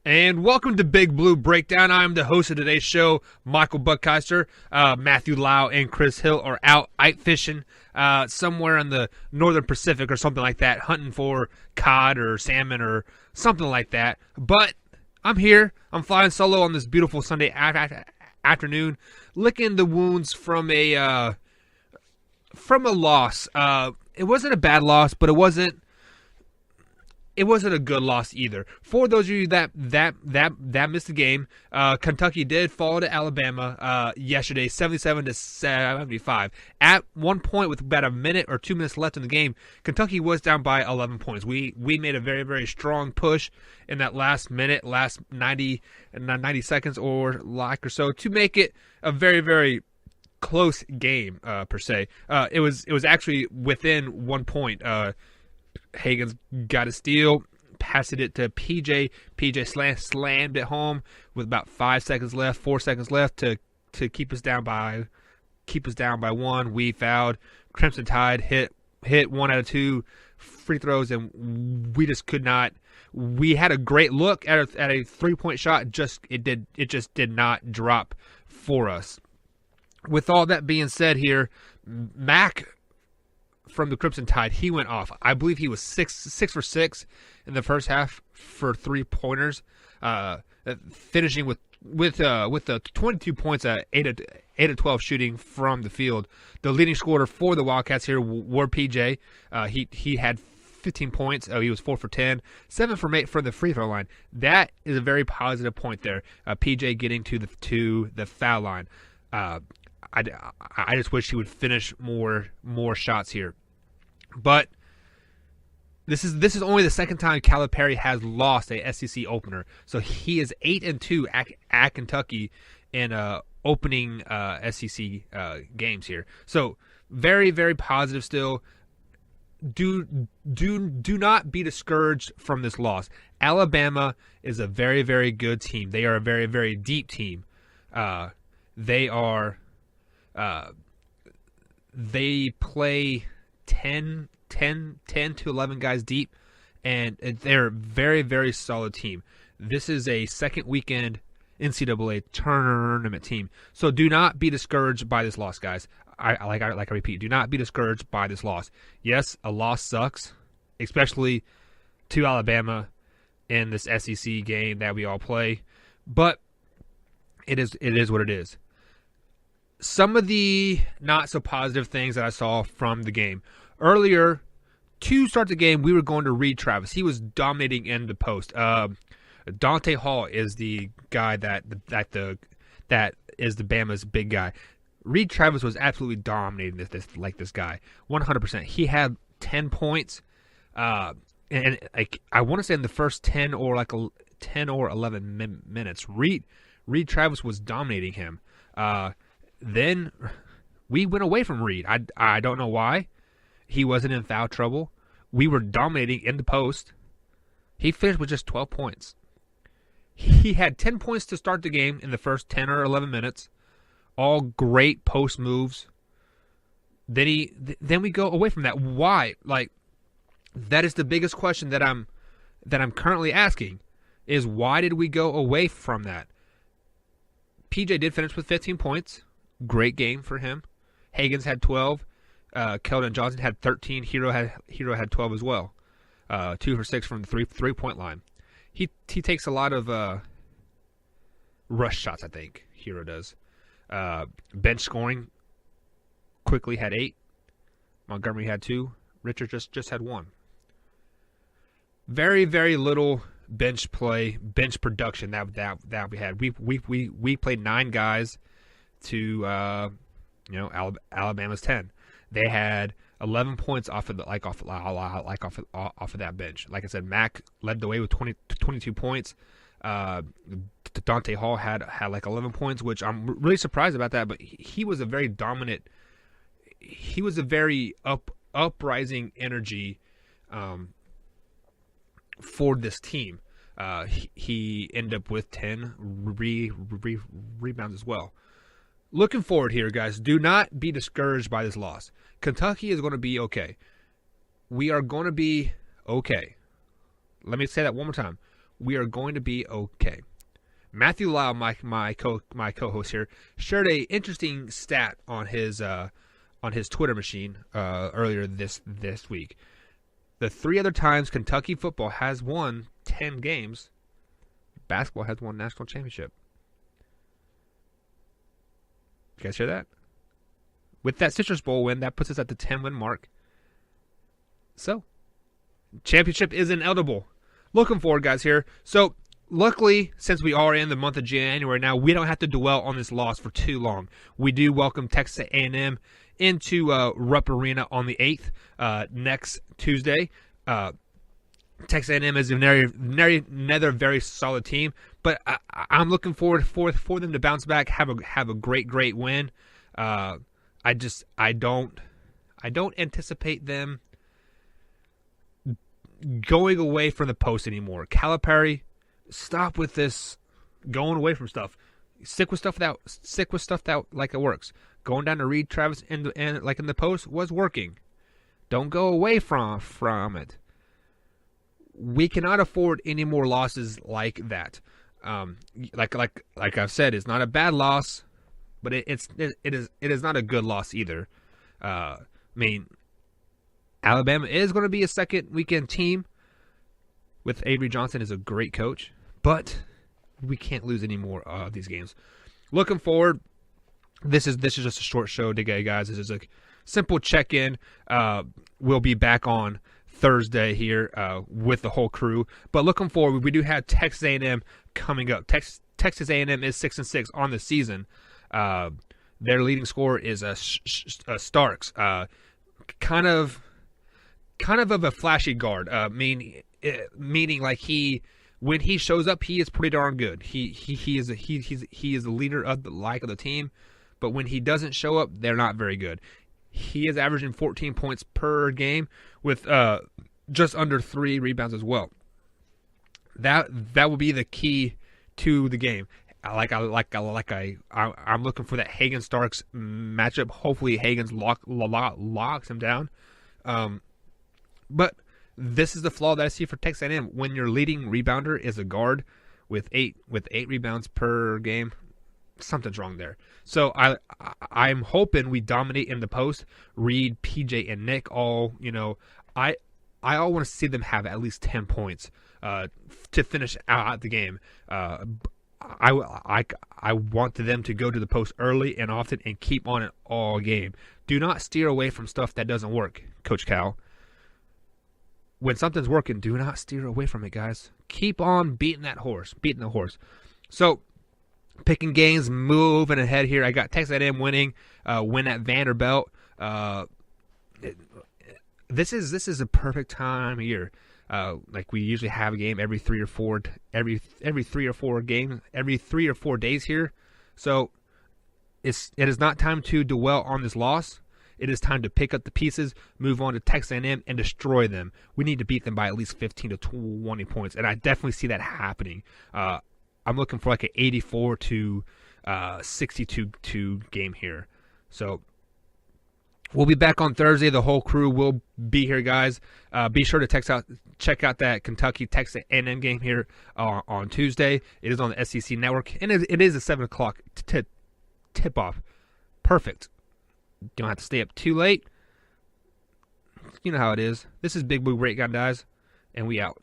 And welcome to Big Blue Breakdown. I'm the host of today's show, Michael Buckheister. Matthew Lau and Chris Hill are out ice fishing somewhere in the northern Pacific or something like that, hunting for cod or salmon or something like that. But I'm here. I'm flying solo on this beautiful Sunday afternoon, licking the wounds from a loss. It wasn't a bad loss, but it wasn't a good loss either. For those of you that missed the game, Kentucky did fall to Alabama yesterday, 77-75. At one point, with about a minute or 2 minutes left in the game, Kentucky was down by 11 points. We made a very, very strong push in that last minute, last 90 seconds or so to make it a very, very close game per se. It was actually within 1 point. Hagen's got a steal, passed it to PJ. PJ slammed it home with about 4 seconds left to keep us down by one. We fouled. Crimson Tide hit 1 out of 2 free throws, and we just could not. We had a great look at a 3-point shot. It just did not drop for us. With all that being said, here, Mac from the Crimson Tide, he went off. I believe he was 6 for 6 in the first half for 3-pointers, finishing with the 22 points at 8 of 12 shooting from the field. The leading scorer for the Wildcats here were PJ. He had 15 points. He was 4 for 10, 7 for 8 from the free throw line. That is a very positive point there. PJ getting to the foul line. I just wish he would finish more shots here. But this is only the second time Calipari has lost a SEC opener. So he is 8-2 at Kentucky in opening SEC games here. So very, very positive still. Do not be discouraged from this loss. Alabama is a very, very good team. They are a very, very deep team. They play 10 to 11 guys deep, and they're a very, very solid team. This is a second weekend NCAA tournament team. So do not be discouraged by this loss, guys. I repeat, do not be discouraged by this loss. Yes, a loss sucks, especially to Alabama in this SEC game that we all play, but it is what it is. Some of the not so positive things that I saw from the game. Earlier, to start the game, we were going to Reed Travis. He was dominating in the post. Dante Hall is the guy that is the Bama's big guy. Reed Travis was absolutely dominating this guy, 100%. He had 10 points, and like I want to say in the first 10 or 11 minutes, Reed Travis was dominating him. Then we went away from Reed. I don't know why. He wasn't in foul trouble. We were dominating in the post. He finished with just 12 points. He had 10 points to start the game in the first 10 or 11 minutes. All great post moves. Then we go away from that. Why? Like, that is the biggest question that I'm currently asking, is why did we go away from that? PJ did finish with 15 points. Great game for him. Hagens had 12. Keldon Johnson had 13. Hero had 12 as well. 2 for 6 from the three-point line. He takes a lot of rush shots, I think. Hero does. Bench scoring. Quickly had 8. Montgomery had 2. Richard just had 1. Very, very little bench play, bench production that we had. We played 9 guys to Alabama's 10. They had 11 points off of that bench. Like I said, Mac led the way with 22 points. Dante Hall had like 11 points, which I'm really surprised about that. But he was a very dominant. He was a very uprising energy for this team. He ended up with 10 rebounds as well. Looking forward here, guys, do not be discouraged by this loss. Kentucky is going to be okay. We are going to be okay. Let me say that one more time. We are going to be okay. Matthew Lyle, my co-host here, shared a interesting stat on his Twitter machine earlier this week. The 3 other times Kentucky football has won 10 games, basketball has won national championship. You guys hear that? With that Citrus Bowl win, that puts us at the 10-win mark. So, championship is inevitable. Looking forward, guys, here. So, luckily, since we are in the month of January now, we don't have to dwell on this loss for too long. We do welcome Texas A&M into Rupp Arena on the 8th, next Tuesday. Texas A&M is another very solid team, but I'm looking forward for them to bounce back, have a great win. I don't anticipate them going away from the post anymore. Calipari, stop with this going away from stuff. Stick with stuff that like it works. Going down to Reed Travis and like in the post was working. Don't go away from it. We cannot afford any more losses like that. Like I've said, it's not a bad loss, but it is not a good loss either. I mean, Alabama is going to be a second weekend team with Avery Johnson as a great coach, but we can't lose any more of these games. Looking forward, this is just a short show today, guys. This is a simple check-in. We'll be back on Thursday here with the whole crew. But looking forward, we do have Texas A&M coming up. Texas A&M is 6-6 on the season. Their leading scorer is Starks. Kind of a flashy guard. Meaning like when he shows up, he is pretty darn good. He is the leader of the team, but when he doesn't show up, they're not very good. He is averaging 14 points per game with just under 3 rebounds as well. That will be the key to the game. I'm looking for that Hagen Starks matchup. Hopefully Hagen's locks him down. But this is the flaw that I see for Texas A&M. When your leading rebounder is a guard with eight rebounds per game, something's wrong there. So I'm hoping we dominate in the post. Reed, PJ, and Nick all, I all want to see them have at least 10 points to finish out the game. I want them to go to the post early and often and keep on it all game. Do not steer away from stuff that doesn't work, Coach Cal. When something's working, do not steer away from it, guys. Keep on beating the horse. So, picking games, moving ahead here. I got Texas A&M winning, win at Vanderbilt. This is a perfect time of year. Like we usually have a game every 3 or 4 days here. So it is not time to dwell on this loss. It is time to pick up the pieces, move on to Texas A&M, and destroy them. We need to beat them by at least 15 to 20 points, and I definitely see that happening. I'm looking for like an 84 to 62 game here. So we'll be back on Thursday. The whole crew will be here, guys. Be sure to check out that Kentucky Texas A&M game here on Tuesday. It is on the SEC Network, and it is a 7 o'clock tip-off. Perfect. Don't have to stay up too late. You know how it is. This is Big Blue Breakdown, guys, and we out.